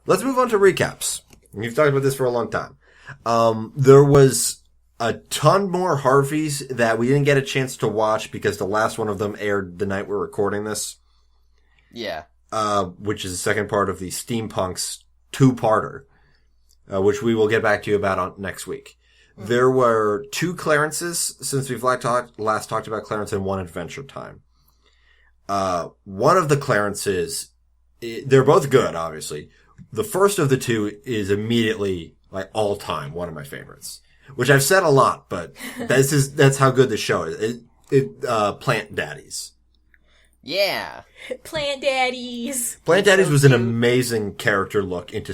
let's move on to recaps. We've talked about this for a long time. There was a ton more Harveys that we didn't get a chance to watch because the last one of them aired the night we're recording this. Yeah. Which is the second part of the Steampunks two-parter, which we will get back to you about next week. There were 2 Clarences since we've last talked about Clarence, and 1 Adventure Time. One of the Clarences, they're both good, obviously. The first of the 2 is immediately, like, all time, one of my favorites. Which I've said a lot, but that's how good the show is. Plant Daddies. Yeah. Plant Daddies. Plant Daddies was an amazing character look into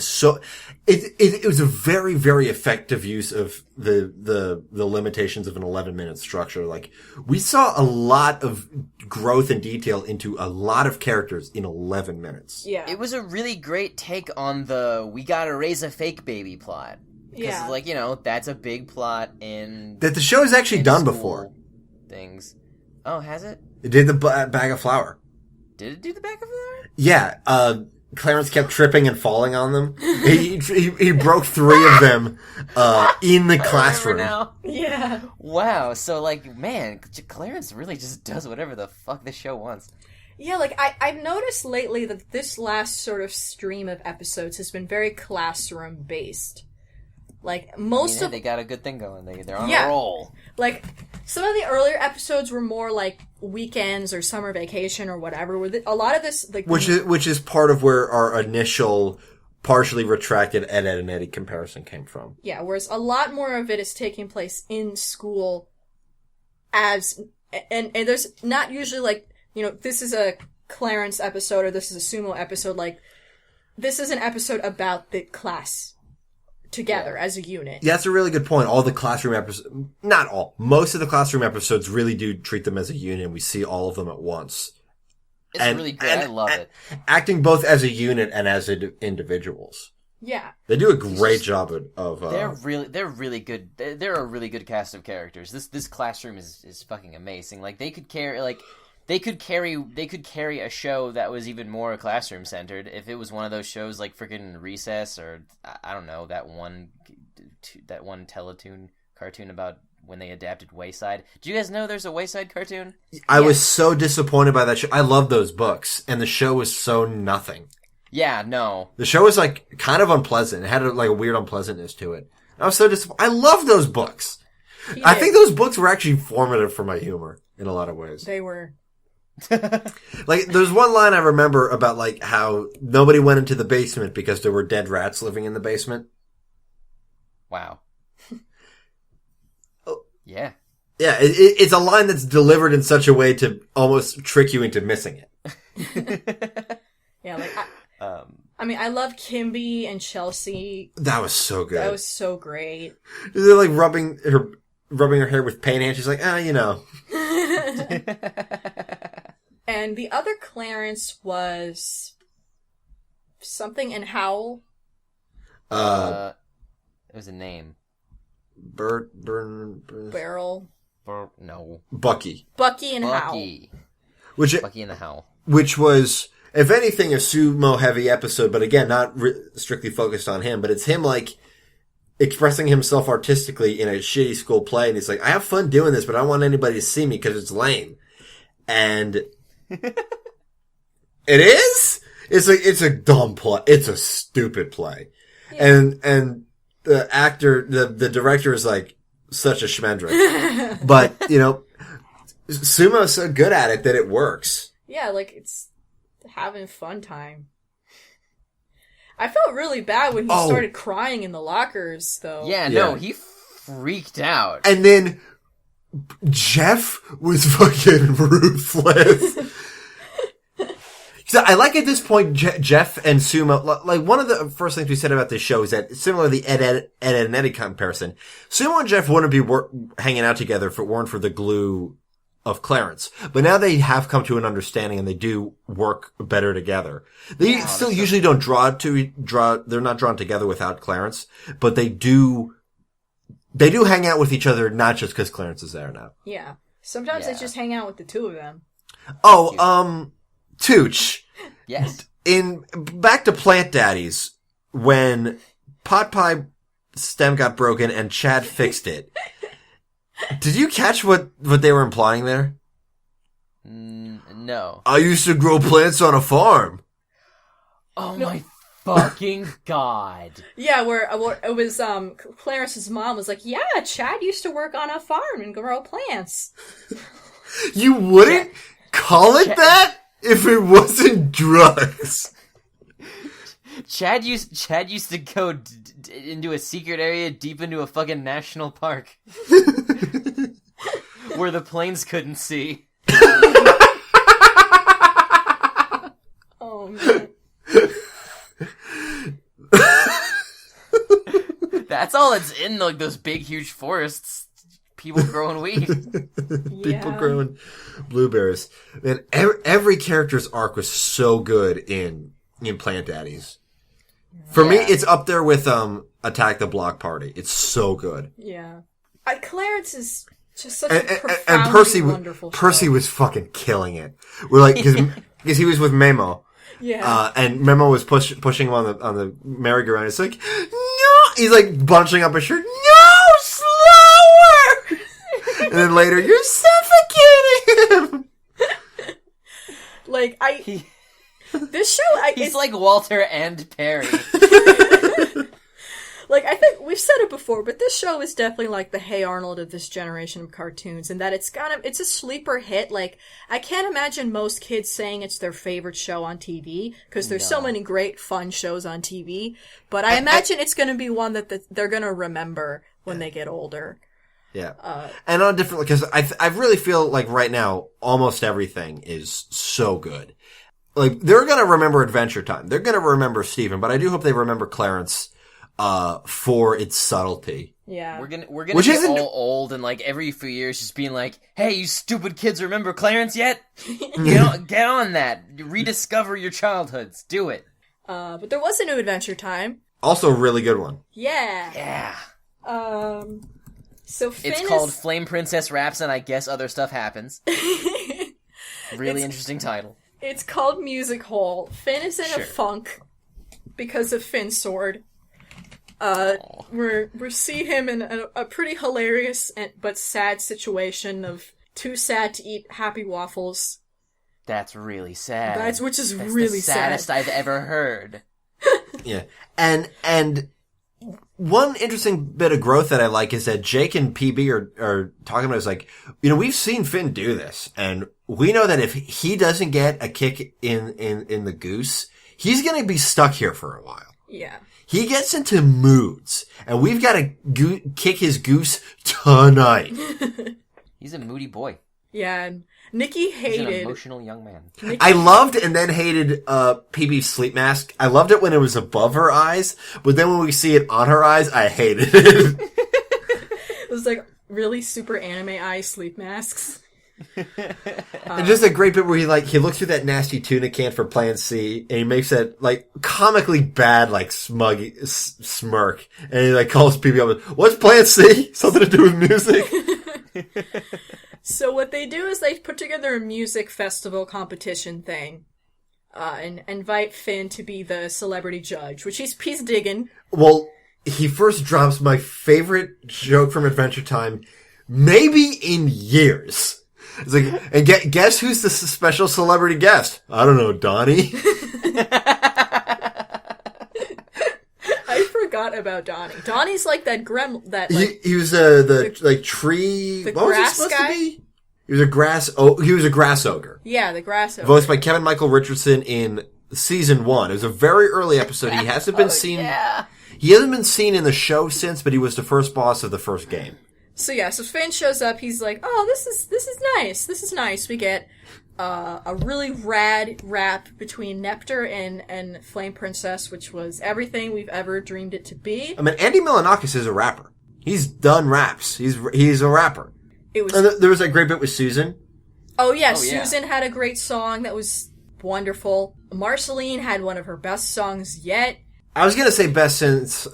it was a very, very effective use of the limitations of an 11-minute structure. Like, we saw a lot of growth and detail into a lot of characters in 11 minutes. Yeah. It was a really great take on the we gotta raise a fake baby plot. Because, like, you know, that's a big plot in... That the show has actually done before. Things. Oh, has it? It did the bag of flour. Did it do the bag of flour? Yeah, Clarence kept tripping and falling on them. He broke 3 of them, in the classroom. Now. Yeah. Wow, so, like, man, Clarence really just does whatever the fuck this show wants. Yeah, like, I've noticed lately that this last sort of stream of episodes has been very classroom-based. Like, they got a good thing going. They're on a roll. Like, some of the earlier episodes were more like weekends or summer vacation or whatever. A lot of this, like, which is part of where our initial partially retracted Ed, Edd and Eddy comparison came from. Yeah, whereas a lot more of it is taking place in school and there's not usually like, you know, this is a Clarence episode or this is a Sumo episode. Like, this is an episode about the class together as a unit. Yeah, that's a really good point. All the classroom episodes, not all, most of the classroom episodes really do treat them as a unit. We see all of them at once. It's really good. I love it. Acting both as a unit and as individuals. Yeah. They do a great job of they're really good. They're a really good cast of characters. This classroom is fucking amazing. Like, they could carry a show that was even more classroom centered if it was one of those shows like freaking Recess or I don't know, that one Teletoon cartoon about when they adapted Wayside. Do you guys know there's a Wayside cartoon? I was so disappointed by that show. I love those books, and the show was so nothing. Yeah, no. The show was like kind of unpleasant. It had a weird unpleasantness to it. I was so disappointed. I love those books. I think those books were actually formative for my humor in a lot of ways. They were. Like, there's one line I remember about, like, how nobody went into the basement because there were dead rats living in the basement. Wow. Yeah. Yeah, it's a line that's delivered in such a way to almost trick you into missing it. Yeah, like, I mean, I love Kimby and Chelsea. That was so good. That was so great. They're, like, rubbing her hair with paint hands. She's like, you know. And the other Clarence was something in Howl. It was a name. Barrel. No. Bucky. Bucky and Howl. Bucky and the Howl. Which was, if anything, a sumo-heavy episode, but again, not strictly focused on him, but it's him, like, expressing himself artistically in a shitty school play, and he's like, I have fun doing this, but I don't want anybody to see me because it's lame. And it is? It's a dumb play. It's a stupid play. Yeah. And the actor, the director is like such a schmendrick. But, you know, sumo's so good at it that it works. Yeah, like, it's having fun time. I felt really bad when he started crying in the lockers, though. Yeah, no, he freaked out. And then Jeff was fucking ruthless. So I like at this point Jeff and Sumo. Like, one of the first things we said about this show is that, similar to the Ed and Eddy comparison, Sumo and Jeff wouldn't be hanging out together if it weren't for the glue of Clarence. But now they have come to an understanding and they do work better together. They still usually don't draw. They're not drawn together without Clarence, but they do hang out with each other, not just because Clarence is there now. Yeah. Sometimes they just hang out with the two of them. Oh, Tooch. Yes. Back to Plant Daddies. when Pot Pie stem got broken and Chad fixed it. Did you catch what they were implying there? No. I used to grow plants on a farm. Oh my fucking god. Yeah, where it was Clarence's mom was like, yeah, Chad used to work on a farm and grow plants. You wouldn't call it that if it wasn't drugs. Chad used to go into a secret area deep into a fucking national park. Where the planes couldn't see. Oh, man. That's all that's in like those big, huge forests. People growing weed. People growing blueberries. Man, every character's arc was so good in Plant Daddies. For me, it's up there with Attack the Block Party. It's so good. Yeah. Clarence is just such a profoundly wonderful show. Percy was fucking killing it. We're like, because he was with Memo. Yeah. And Memo was pushing him on the merry-go-round. It's like, no! He's like bunching up his shirt. No! Slower! And then later, you're suffocating him! Like, this show, he's like Walter and Perry. Like, I think we've said it before, but this show is definitely like the Hey Arnold of this generation of cartoons, in that it's a sleeper hit. Like, I can't imagine most kids saying it's their favorite show on TV, because there's so many great, fun shows on TV, but I imagine it's gonna be one that they're gonna remember when they get older. Yeah. And on a different, because I really feel like right now, almost everything is so good. Like, they're gonna remember Adventure Time. They're gonna remember Steven, but I do hope they remember Clarence, for its subtlety. Yeah. We're gonna get all old and like every few years just being like, hey, you stupid kids, remember Clarence yet? Get on that. Rediscover your childhoods. Do it. But there was a new Adventure Time. Also a really good one. Yeah. Yeah. So Finn it's called Flame Princess Raps and I Guess Other Stuff Happens. Really interesting title. It's called Music Hole. Finn is in a funk because of Finn's sword. We see him in a pretty hilarious but sad situation of too sad to eat Happy Waffles. That's really sad. Which is That's really the saddest sad. I've ever heard. Yeah. And one interesting bit of growth that I like is that Jake and PB are talking about is like, we've seen Finn do this, and we know that if he doesn't get a kick in the goose, he's gonna be stuck here for a while. Yeah. He gets into moods, and we've got to kick his goose tonight. He's a moody boy. Yeah, and Nikki hated... He's an emotional young man. I loved and then hated PB's sleep mask. I loved it when it was above her eyes, but then when we see it on her eyes, I hated it. It was like really super anime eye sleep masks. And just a great bit where he looks through that nasty tuna can for Plan C, and he makes that like comically bad like smug smirk, and he like calls PB up. What's Plan C? Something to do with music. So what they do is they put together a music festival competition thing, and invite Finn to be the celebrity judge, which he's digging. Well, he first drops my favorite joke from Adventure Time, maybe in years. It's like, and guess who's the special celebrity guest? I don't know, Donnie. I forgot about Donnie. Donnie's like that he was the tree. What was he supposed to be? He was a grass. Oh, he was a grass ogre. Yeah, the grass ogre. Voiced by Kevin Michael Richardson in season 1. It was a very early episode. He hasn't been seen. Yeah. He hasn't been seen in the show since, but he was the first boss of the first game. So Finn shows up, he's like, oh, this is nice. This is nice. We get a really rad rap between Nectar and Flame Princess, which was everything we've ever dreamed it to be. I mean, Andy Milonakis is a rapper. He's done raps. He's a rapper. And there was that great bit with Susan. Oh yeah, Susan had a great song that was wonderful. Marceline had one of her best songs yet. I was gonna say best since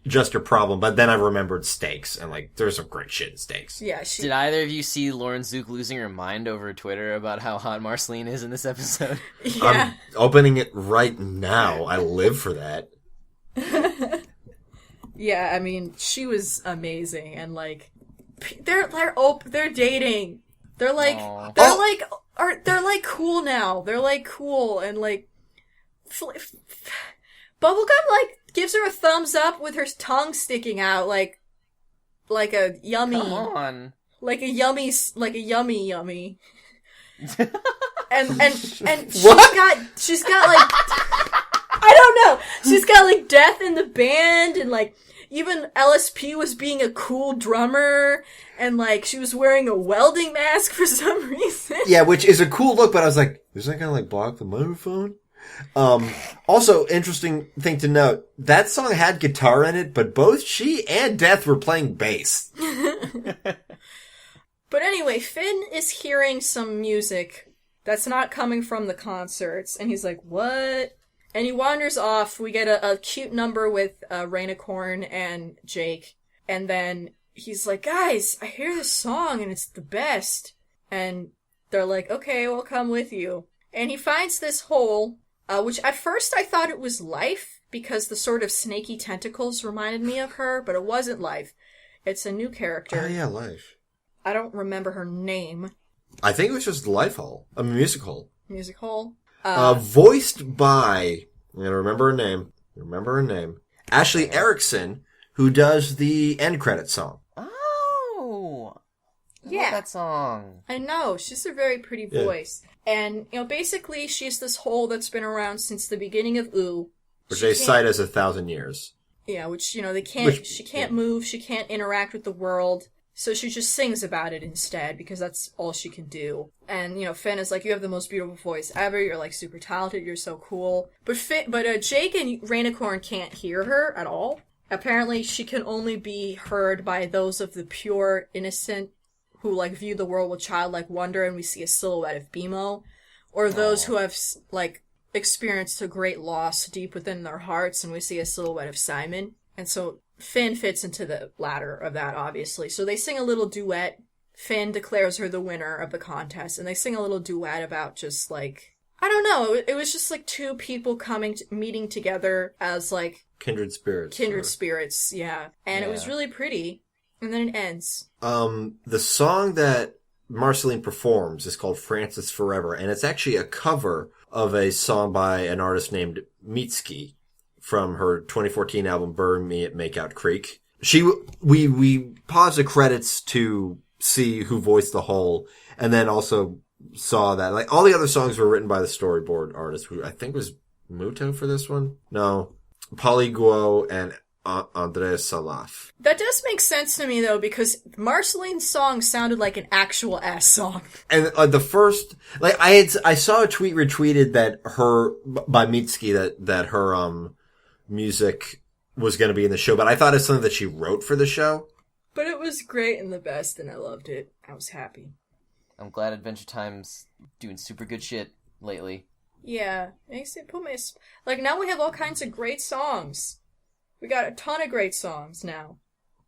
Just Your Problem, but then I remembered Stakes, and like there's some great shit in Stakes. Yeah. Did either of you see Lauren Zook losing her mind over Twitter about how hot Marceline is in this episode? Yeah. I'm opening it right now. I live for that. Yeah, I mean, she was amazing, and like, they're dating. They're like, Aww. they're like cool now. They're like cool, and like, Bubblegum like gives her a thumbs up with her tongue sticking out, like a yummy, Come on. like a yummy. and she's got like, I don't know. She's got like Death in the band, and like even LSP was being a cool drummer, and like she was wearing a welding mask for some reason. Yeah, which is a cool look, but I was like, is that gonna like block the microphone? Also, interesting thing to note, that song had guitar in it, but both she and Death were playing bass. But anyway, Finn is hearing some music that's not coming from the concerts, and he's like, what? And he wanders off. We get a cute number with Rainicorn and Jake. And then he's like, guys, I hear this song and it's the best. And they're like, okay, we'll come with you. And he finds this hole, which at first I thought it was Life, because the sort of snaky tentacles reminded me of her, but it wasn't Life. It's a new character. Oh yeah, Life. I don't remember her name. I think it was just Life Hole. A music hole. Music hole. Voiced by, I'm gonna remember her name. Ashley Erickson, who does the end credit song. Oh! I love that song. I know. She's a very pretty voice. And, you know, basically she's this hole that's been around since the beginning of Ooh. Which they cite as 1,000 years. Yeah, which, you know, she can't move, she can't interact with the world. So she just sings about it instead, because that's all she can do. And, you know, Finn is like, you have the most beautiful voice ever, you're like super talented, you're so cool. But Jake and Rainicorn can't hear her at all. Apparently she can only be heard by those of the pure, innocent, who like view the world with childlike wonder, and we see a silhouette of BMO. Or those who have, like, experienced a great loss deep within their hearts, and we see a silhouette of Simon. And so Finn fits into the latter of that, obviously. So they sing a little duet. Finn declares her the winner of the contest, and they sing a little duet about just, like, I don't know, it was just, like, two people meeting together as, like... Kindred spirits. Spirits, yeah. And it was really pretty. And then it ends. The song that Marceline performs is called Francis Forever, and it's actually a cover of a song by an artist named Mitski from her 2014 album Burn Me at Makeout Creek. We paused the credits to see who voiced the whole, and then also saw that like all the other songs were written by the storyboard artist, who I think was Muto for this one. No, Polly Guo and Andres Salaf. That does make sense to me though, because Marceline's song sounded like an actual ass song. And the first, like I saw a tweet retweeted that by Mitski that her music was going to be in the show, but I thought it's something that she wrote for the show. But it was great and the best, and I loved it. I was happy. I'm glad Adventure Time's doing super good shit lately. Yeah, like now we have all kinds of great songs. We got a ton of great songs now.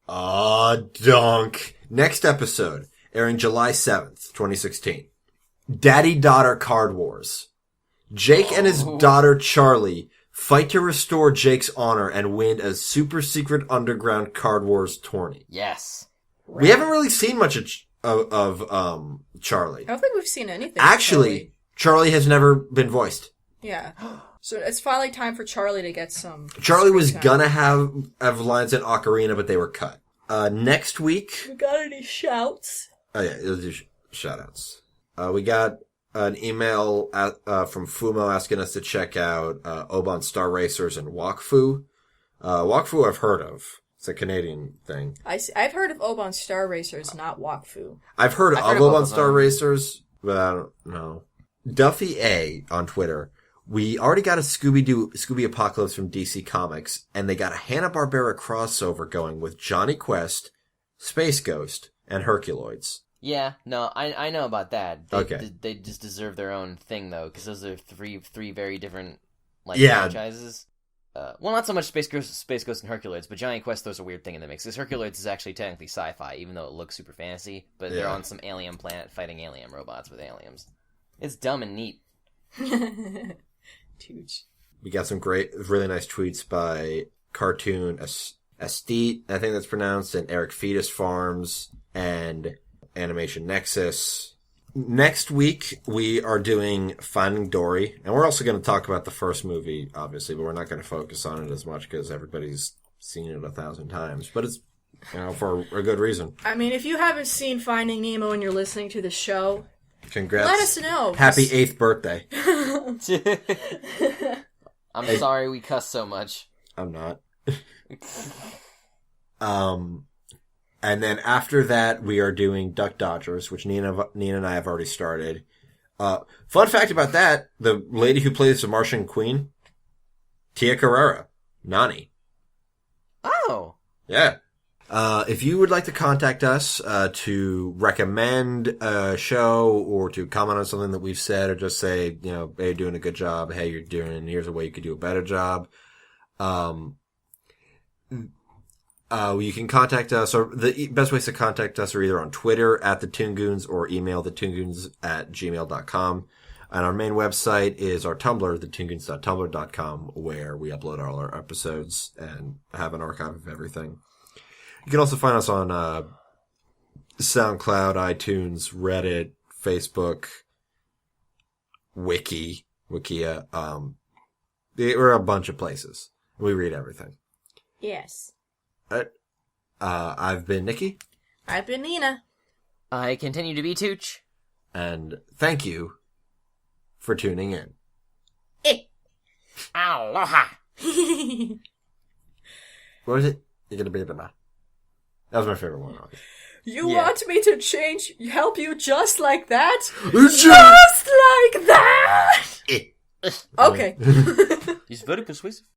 Dunk. Next episode, airing July 7th, 2016. Daddy-Daughter Card Wars. Jake and his daughter Charlie fight to restore Jake's honor and win a super secret underground Card Wars tourney. Yes. We haven't really seen much of Charlie. I don't think we've seen anything. Actually, Charlie has never been voiced. Yeah. So it's finally time for Charlie to get some... Charlie was gonna have lines in Ocarina, but they were cut. Next week... We got any shouts? Oh yeah, it'll do shout-outs. We got an email from Fumo asking us to check out Oban Star Racers and Wakfu. Wakfu I've heard of. It's a Canadian thing. I've heard of Oban Star Racers, not Wakfu. I've heard of Oban Star Racers, but I don't know. Duffy A on Twitter. We already got a Scooby Apocalypse from DC Comics, and they got a Hanna-Barbera crossover going with Johnny Quest, Space Ghost, and Herculoids. Yeah, no, I know about that. Okay. They just deserve their own thing, though, because those are three very different franchises. Well, not so much Space Ghost and Herculoids, but Johnny Quest throws a weird thing in the mix. Because Herculoids is actually technically sci-fi, even though it looks super fantasy, but they're on some alien planet fighting alien robots with aliens. It's dumb and neat. Huge. We got some really nice tweets by Cartoon Estate, I think that's pronounced, and Eric Fetus Farms, and Animation Nexus. Next week, we are doing Finding Dory, and we're also going to talk about the first movie, obviously, but we're not going to focus on it as much because everybody's seen it 1,000 times. But it's, for a good reason. I mean, if you haven't seen Finding Nemo and you're listening to the show, congrats. let us know. Happy 8th birthday. I'm sorry we cuss so much. I'm not. And then after that, we are doing Duck Dodgers, which Nina and I have already started. Fun fact about that, the lady who plays the Martian Queen, Tia Carrera, Nani. Oh. Yeah. If you would like to contact us to recommend a show or to comment on something that we've said or just say, hey, you're doing a good job, hey, here's a way you could do a better job, you can contact us, or the best ways to contact us are either on Twitter at the Toon Goons or email thetoongoons@gmail.com. And our main website is our Tumblr, thetoongoons.tumblr.com, where we upload all our episodes and have an archive of everything. You can also find us on SoundCloud, iTunes, Reddit, Facebook, Wikia. We're a bunch of places. We read everything. Yes. I've been Nikki. I've been Nina. I continue to be Tooch. And thank you for tuning in. Aloha! What was it? You're gonna be the man. That was my favorite one. You want me to help you just like that? Just like that! Okay. He's very persuasive.